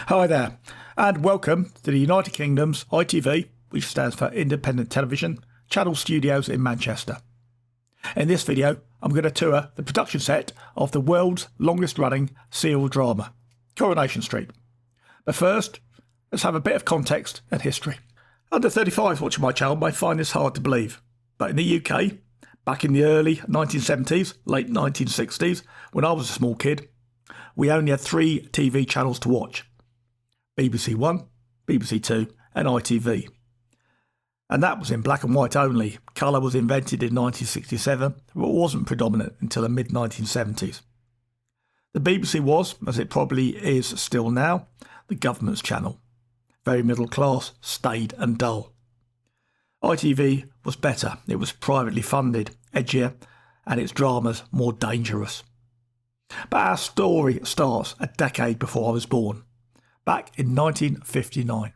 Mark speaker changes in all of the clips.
Speaker 1: Hi there, and welcome to the United Kingdom's ITV, which stands for Independent Television, Channel Studios in Manchester. In this video, I'm going to tour the production set of the world's longest running serial drama, Coronation Street. But first, let's have a bit of context and history. Under 35s watching my channel may find this hard to believe, but in the UK, back in the early 1970s, late 1960s, when I was a small kid, we only had 3 TV channels to watch: BBC One, BBC Two and ITV. And that was in black and white only. Colour was invented in 1967, but wasn't predominant until the mid-1970s. The BBC was, as it probably is still now, the government's channel. Very middle class, staid and dull. ITV was better. It was privately funded, edgier, and its dramas more dangerous. But our story starts a decade before I was born, back in 1959.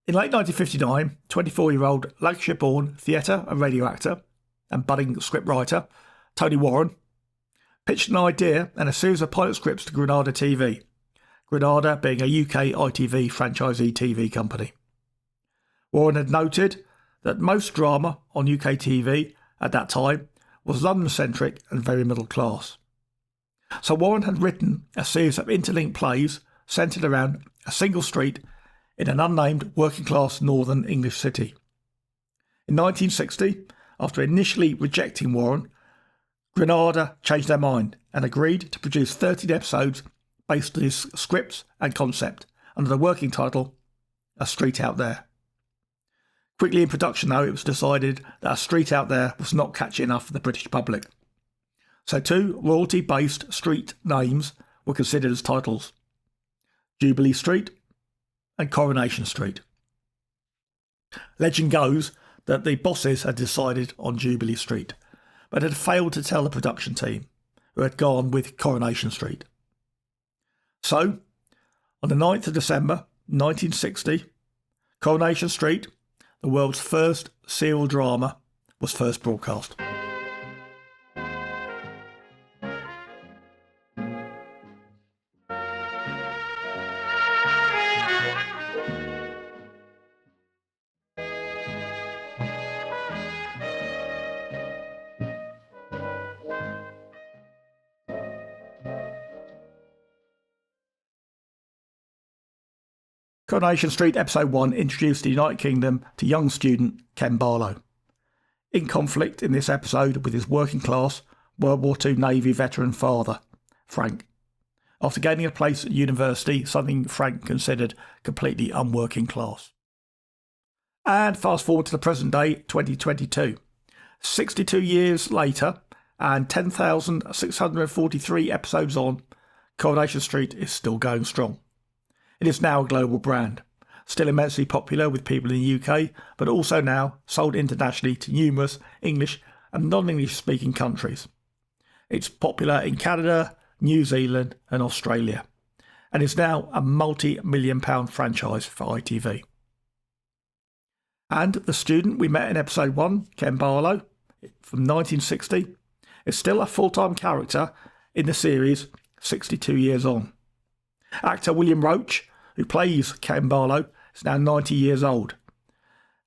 Speaker 1: In late 1959, 24-year-old Lancashire-born theatre and radio actor and budding scriptwriter Tony Warren pitched an idea and a series of pilot scripts to Granada TV, Granada being a UK ITV franchisee TV company. Warren had noted that most drama on UK TV at that time was London-centric and very middle class. So Warren had written a series of interlinked plays centred around a single street in an unnamed working-class northern English city. In 1960, after initially rejecting Warren, Granada changed their mind and agreed to produce 13 episodes based on his scripts and concept under the working title A Street Out There. Quickly in production, though, it was decided that A Street Out There was not catchy enough for the British public. So 2 royalty-based street names were considered as titles: Jubilee Street and Coronation Street. Legend goes that the bosses had decided on Jubilee Street, but had failed to tell the production team, who had gone with Coronation Street. So, on the 9th of December 1960, Coronation Street, the world's first serial drama, was first broadcast. Coronation Street Episode 1 introduced the United Kingdom to young student Ken Barlow. In conflict in this episode with his working class World War II Navy veteran father, Frank, after gaining a place at university, something Frank considered completely unworking class. And fast forward to the present day, 2022. 62 years later and 10,643 episodes on, Coronation Street is still going strong. It is now a global brand, still immensely popular with people in the UK, but also now sold internationally to numerous English and non-English speaking countries. It's popular in Canada, New Zealand and Australia, and is now a multi-million pound franchise for ITV. And the student we met in episode 1, Ken Barlow, from 1960, is still a full-time character in the series 62 years on. Actor William Roach, who plays Ken Barlow, is now 90 years old,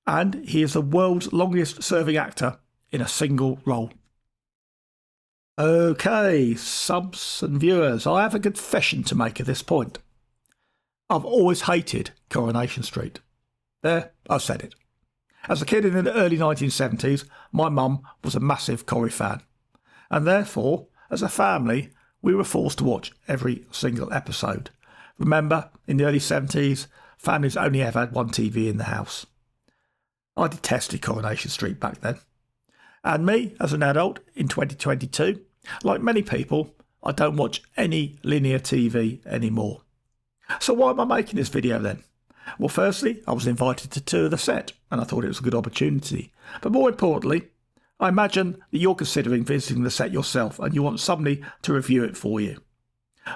Speaker 1: and he is the world's longest serving actor in a single role. Okay, subs and viewers, I have a confession to make at this point. I've always hated Coronation Street. There, I've said it. As a kid in the early 1970s, my mum was a massive Corrie fan, and therefore, as a family, we were forced to watch every single episode. Remember, in the early 70s, families only ever had one TV in the house. I detested Coronation Street back then. And me, as an adult, in 2022, like many people, I don't watch any linear TV anymore. So why am I making this video then? Well, firstly, I was invited to tour the set, and I thought it was a good opportunity. But more importantly, I imagine that you're considering visiting the set yourself and you want somebody to review it for you.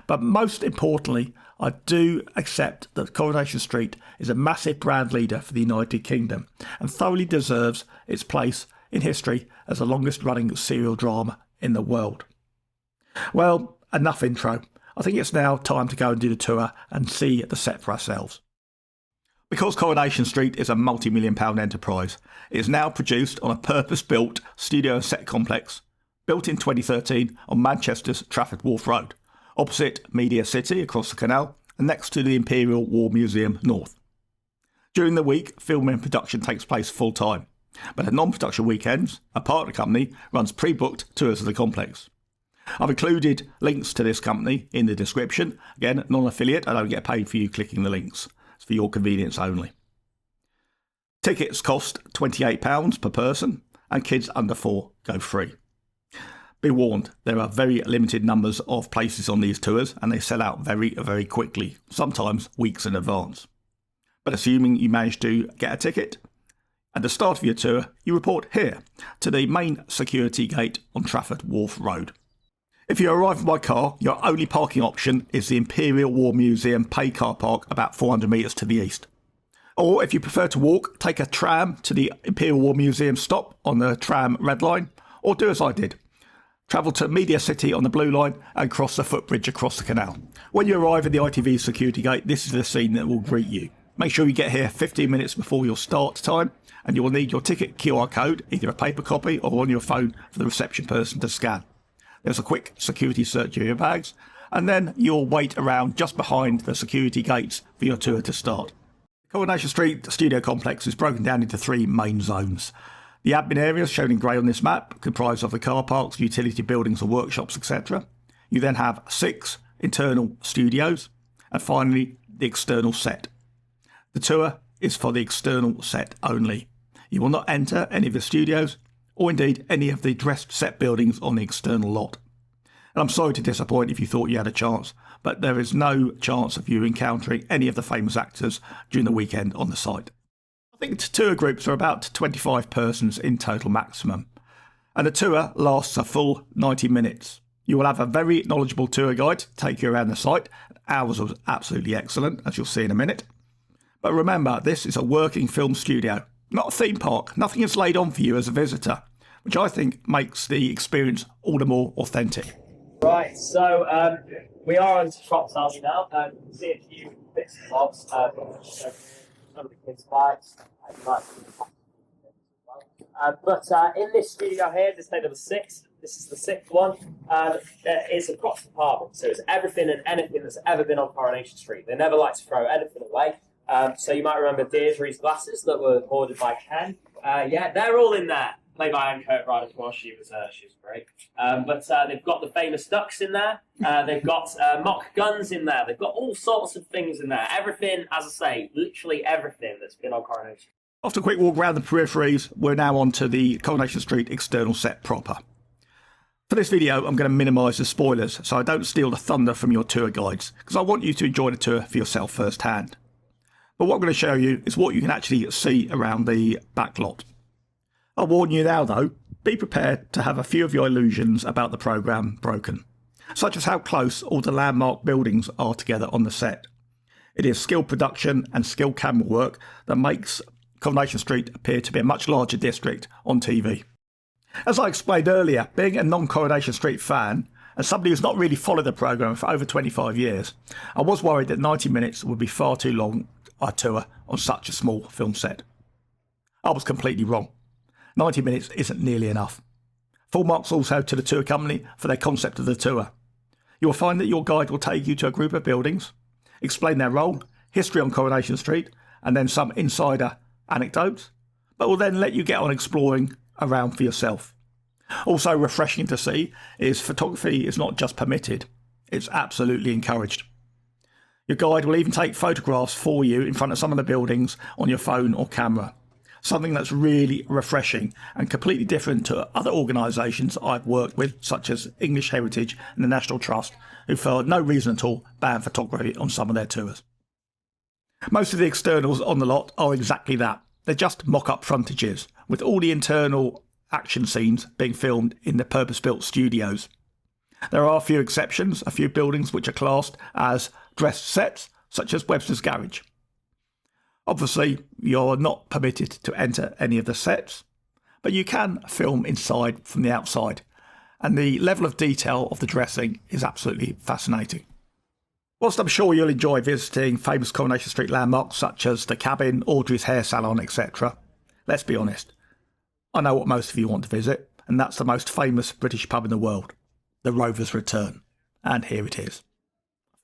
Speaker 1: But most importantly, I do accept that Coronation Street is a massive brand leader for the United Kingdom and thoroughly deserves its place in history as the longest running serial drama in the world. Well, enough intro. I think it's now time to go and do the tour and see the set for ourselves. Because Coronation Street is a multi-million-pound enterprise, it is now produced on a purpose-built studio and set complex, built in 2013 on Manchester's Trafford Wharf Road, opposite Media City across the canal and next to the Imperial War Museum North. During the week, filming and production takes place full-time, but at non-production weekends, a partner company runs pre-booked tours of the complex. I've included links to this company in the description. Again, non-affiliate, I don't get paid for you clicking the links. It's for your convenience only. Tickets cost £28 per person and kids under 4 go free. Be warned, there are very limited numbers of places on these tours and they sell out very, very quickly, sometimes weeks in advance. But assuming you manage to get a ticket, at the start of your tour, you report here to the main security gate on Trafford Wharf Road. If you arrive by car, your only parking option is the Imperial War Museum paid car park about 400 metres to the east. Or if you prefer to walk, take a tram to the Imperial War Museum stop on the tram red line, or do as I did. Travel to Media City on the blue line and cross the footbridge across the canal. When you arrive at the ITV security gate, this is the scene that will greet you. Make sure you get here 15 minutes before your start time, and you will need your ticket QR code, either a paper copy or on your phone for the reception person to scan. There's a quick security search of your bags, and then you'll wait around just behind the security gates for your tour to start. Coronation Street studio complex is broken down into 3 main zones. The admin areas shown in grey on this map comprise of the car parks, utility buildings and workshops, etc. You then have 6 internal studios, and finally the external set. The tour is for the external set only. You will not enter any of the studios, or indeed any of the dressed set buildings on the external lot. And I'm sorry to disappoint if you thought you had a chance, but there is no chance of you encountering any of the famous actors during the weekend on the site. I think the tour groups are about 25 persons in total maximum, and the tour lasts a full 90 minutes. You will have a very knowledgeable tour guide to take you around the site. Ours was absolutely excellent, as you'll see in a minute. But remember, this is a working film studio, not a theme park. Nothing is laid on for you as a visitor, which I think makes the experience all the more authentic.
Speaker 2: Right, so we are on to Shop Sales now. You can see a few bits and bobs. Some of the kids' bikes. But in this studio here, this is number 6. This is the 6th one. It's a props department, so it's everything and anything that's ever been on Coronation Street. They never like to throw anything away. So you might remember Deirdre's glasses that were ordered by Ken. Yeah, they're all in there. Played by Anne Kirkbride, of course. She was great. But they've got the famous ducks in there. They've got mock guns in there. They've got all sorts of things in there. Everything, as I say, literally everything that's been on Coronation.
Speaker 1: After a quick walk around the peripheries, we're now on to the Coronation Street external set proper. For this video, I'm going to minimise the spoilers so I don't steal the thunder from your tour guides, because I want you to enjoy the tour for yourself firsthand. But what I'm going to show you is what you can actually see around the back lot. I'll warn you now though, be prepared to have a few of your illusions about the programme broken, such as how close all the landmark buildings are together on the set. It is skilled production and skilled camera work that makes Coronation Street appear to be a much larger district on TV. As I explained earlier, being a non-Coronation Street fan and somebody who's not really followed the programme for over 25 years, I was worried that 90 minutes would be far too long a tour on such a small film set. I was completely wrong. 90 minutes isn't nearly enough. Full marks also to the tour company for their concept of the tour. You will find that your guide will take you to a group of buildings, explain their role, history on Coronation Street, and then some insider anecdotes, but will then let you get on exploring around for yourself. Also refreshing to see is photography is not just permitted, it's absolutely encouraged. Your guide will even take photographs for you in front of some of the buildings on your phone or camera. Something that's really refreshing and completely different to other organisations I've worked with, such as English Heritage and the National Trust, who for no reason at all ban photography on some of their tours. Most of the externals on the lot are exactly that. They're just mock-up frontages, with all the internal action scenes being filmed in the purpose-built studios. There are a few exceptions, a few buildings which are classed as dressed sets, such as Webster's Garage. Obviously, you're not permitted to enter any of the sets, but you can film inside from the outside, and the level of detail of the dressing is absolutely fascinating. Whilst I'm sure you'll enjoy visiting famous Coronation Street landmarks such as the Cabin, Audrey's Hair Salon, etc., let's be honest, I know what most of you want to visit, and that's the most famous British pub in the world, the Rovers Return. And here it is.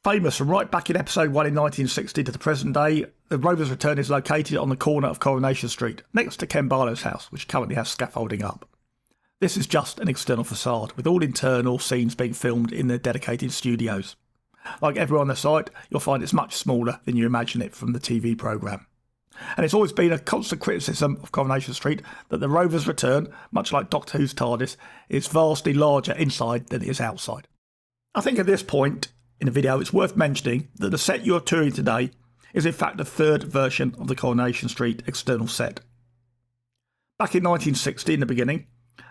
Speaker 1: Famous right back in episode 1 in 1960 to the present day, the Rovers Return is located on the corner of Coronation Street, next to Ken Barlow's house, which currently has scaffolding up. This is just an external facade, with all internal scenes being filmed in the dedicated studios. Like everywhere on the site, you'll find it's much smaller than you imagine it from the TV programme. And it's always been a constant criticism of Coronation Street that the Rovers Return, much like Doctor Who's TARDIS, is vastly larger inside than it is outside. I think at this point in the video it's worth mentioning that the set you're touring today is in fact the third version of the Coronation Street external set. Back in 1960 in the beginning,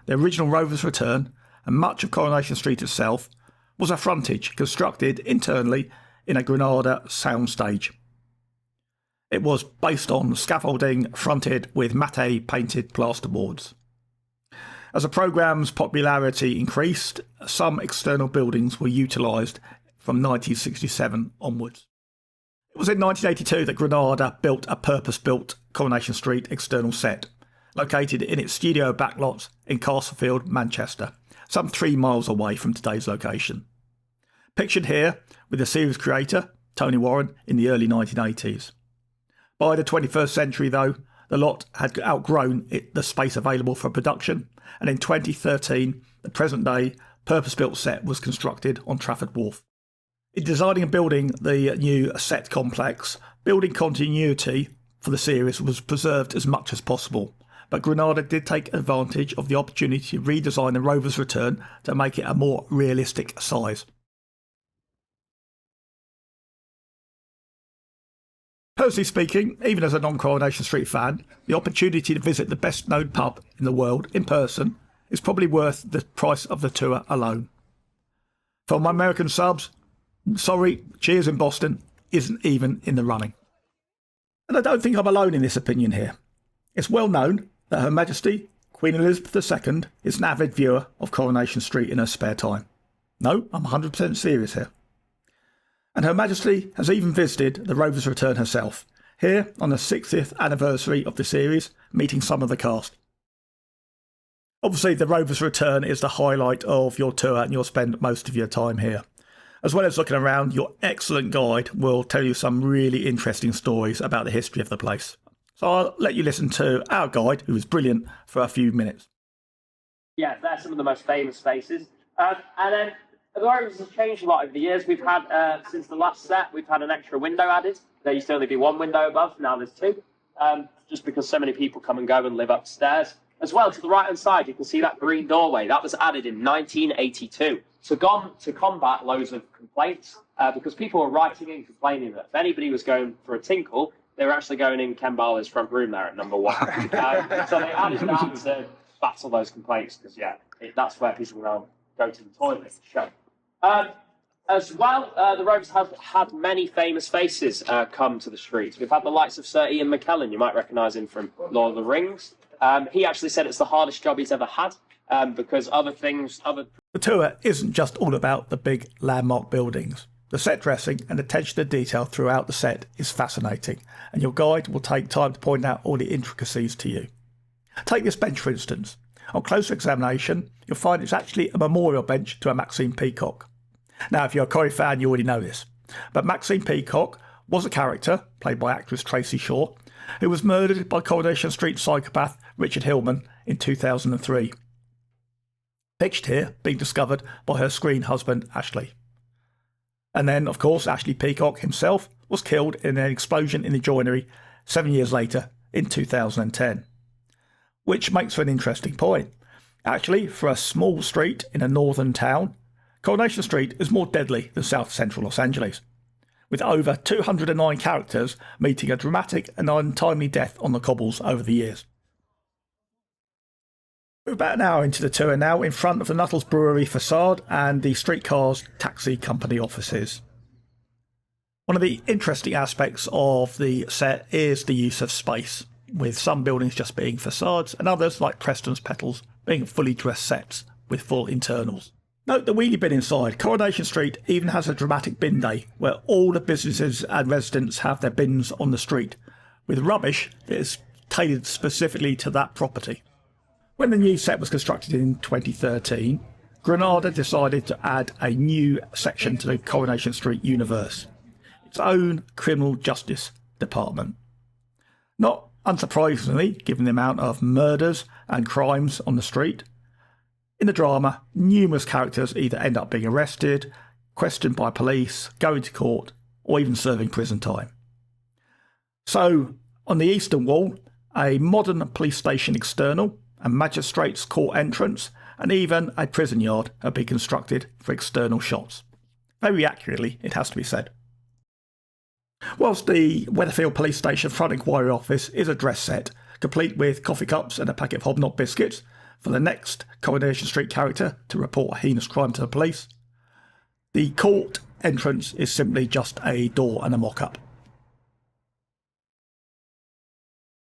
Speaker 1: the original Rovers Return and much of Coronation Street itself was a frontage constructed internally in a Granada soundstage. It was based on scaffolding fronted with matte painted plasterboards. As the programme's popularity increased, some external buildings were utilised from 1967 onwards. It was in 1982 that Granada built a purpose-built Coronation Street external set, located in its studio backlots in Castlefield, Manchester, some 3 miles away from today's location. Pictured here with the series creator, Tony Warren, in the early 1980s. By the 21st century, though, the lot had outgrown the space available for production, and in 2013, the present-day purpose-built set was constructed on Trafford Wharf. In designing and building the new set complex, building continuity for the series was preserved as much as possible, but Granada did take advantage of the opportunity to redesign the Rovers Return to make it a more realistic size. Personally speaking, even as a non-Coronation Street fan, the opportunity to visit the best known pub in the world in person is probably worth the price of the tour alone. For my American subs, sorry, Cheers in Boston isn't even in the running. And I don't think I'm alone in this opinion here. It's well known that Her Majesty, Queen Elizabeth II, is an avid viewer of Coronation Street in her spare time. No, I'm 100% serious here. And Her Majesty has even visited the Rovers Return herself, here on the 60th anniversary of the series, meeting some of the cast. Obviously, the Rovers Return is the highlight of your tour and you'll spend most of your time here. As well as looking around, your excellent guide will tell you some really interesting stories about the history of the place. So I'll let you listen to our guide, who is brilliant, for a few minutes.
Speaker 2: Yeah, they're some of the most famous spaces. And then the Rovers have changed a lot over the years. We've had, since the last set, we've had an extra window added. There used to only be one window above, now there's 2. Just because so many people come and go and live upstairs. As well, to the right-hand side, you can see that green doorway. That was added in 1982. So gone to combat loads of complaints, because people were writing in complaining that if anybody was going for a tinkle, they were actually going in Ken Barlow's front room there at number 1. So they added that to battle those complaints, because, that's where people now go to the toilet to show. As well, the Rovers have had many famous faces come to the streets. We've had the likes of Sir Ian McKellen. You might recognise him from Lord of the Rings. He actually said it's the hardest job he's ever had, because The
Speaker 1: tour isn't just all about the big landmark buildings. The set dressing and attention to detail throughout the set is fascinating, and your guide will take time to point out all the intricacies to you. Take this bench for instance. On closer examination, you'll find it's actually a memorial bench to a Maxine Peacock. Now, if you're a Corrie fan, you already know this, but Maxine Peacock was a character, played by actress Tracy Shaw, who was murdered by Coronation Street psychopath Richard Hillman in 2003. Pictured here, being discovered by her screen husband Ashley. And then, of course, Ashley Peacock himself was killed in an explosion in the joinery 7 years later in 2010. Which makes for an interesting point. Actually, for a small street in a northern town, Coronation Street is more deadly than South Central Los Angeles, with over 209 characters meeting a dramatic and untimely death on the cobbles over the years. We're about an hour into the tour now, in front of the Nuttall's Brewery facade and the Streetcars Taxi Company offices. One of the interesting aspects of the set is the use of space, with some buildings just being facades and others, like Preston's Petals, being fully dressed sets with full internals. Note the wheelie bin inside. Coronation Street even has a dramatic bin day where all the businesses and residents have their bins on the street, with rubbish that is tailored specifically to that property. When the new set was constructed in 2013, Granada decided to add a new section to the Coronation Street universe, its own criminal justice department. Not unsurprisingly, given the amount of murders and crimes on the street, in the drama, numerous characters either end up being arrested, questioned by police, going to court, or even serving prison time. So, on the eastern wall, a modern police station external, a magistrate's court entrance, and even a prison yard have been constructed for external shots. Very accurately, it has to be said. Whilst the Weatherfield police station front inquiry office is a dress set, complete with coffee cups and a packet of Hobnob biscuits, for the next Coronation Street character to report a heinous crime to the police, the court entrance is simply just a door and a mock-up.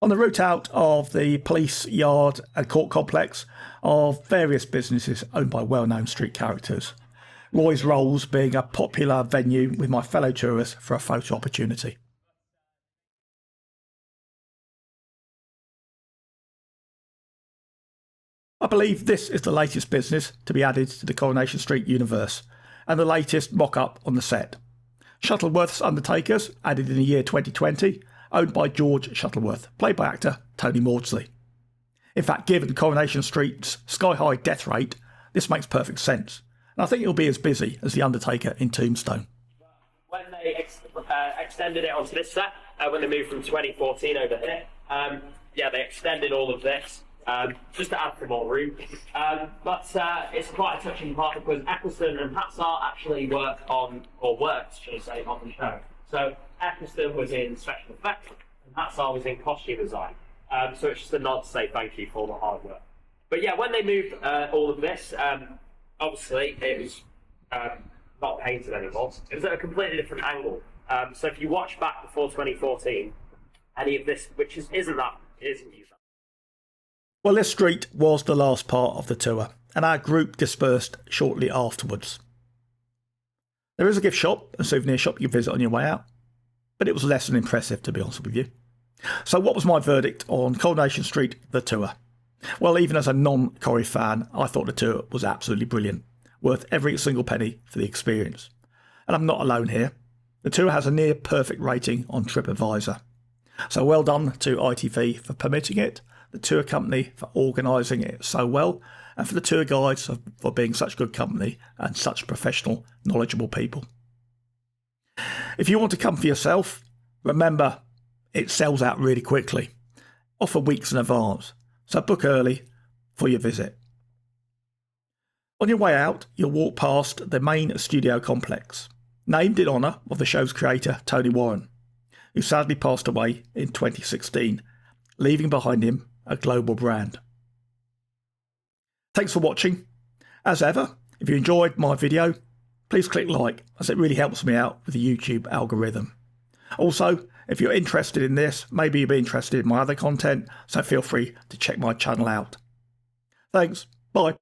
Speaker 1: On the route out of the police yard and court complex are various businesses owned by well-known street characters, Roy's Rolls being a popular venue with my fellow tourists for a photo opportunity. I believe this is the latest business to be added to the Coronation Street universe, and the latest mock-up on the set. Shuttleworth's Undertakers, added in the year 2020, owned by George Shuttleworth, played by actor Tony Maudsley. In fact, given Coronation Street's sky-high death rate, this makes perfect sense, and I think it'll be as busy as The Undertaker in Tombstone.
Speaker 2: When they extended it onto this set, when they moved from 2014 over here, they extended all of this. Just to add for more room, but it's quite a touching part because Eccleston and Hatzar actually worked, on the show. So Eccleston was in special effects and Hatzar was in costume design. So it's just a nod to say thank you for all the hard work. But yeah, when they moved all of this, obviously it was not painted anymore. It was at a completely different angle. So if you watch back before 2014, any of this, which isn't used.
Speaker 1: Well, this street was the last part of the tour, and our group dispersed shortly afterwards. There is a gift shop and souvenir shop you can visit on your way out, but it was less than impressive, to be honest with you. So what was my verdict on Coronation Street, the tour? Well, even as a non-Corrie fan, I thought the tour was absolutely brilliant, worth every single penny for the experience. And I'm not alone here. The tour has a near perfect rating on TripAdvisor. So well done to ITV for permitting it, the tour company for organising it so well, and for the tour guides for being such good company and such professional, knowledgeable people. If you want to come for yourself, remember it sells out really quickly, often weeks in advance, so book early for your visit. On your way out, you'll walk past the main studio complex, named in honour of the show's creator Tony Warren, who sadly passed away in 2016, leaving behind him a global brand. Thanks for watching. As ever, if you enjoyed my video, please click like, as it really helps me out with the YouTube algorithm. Also, if you're interested in this, maybe you'll be interested in my other content, so feel free to check my channel out. Thanks, bye.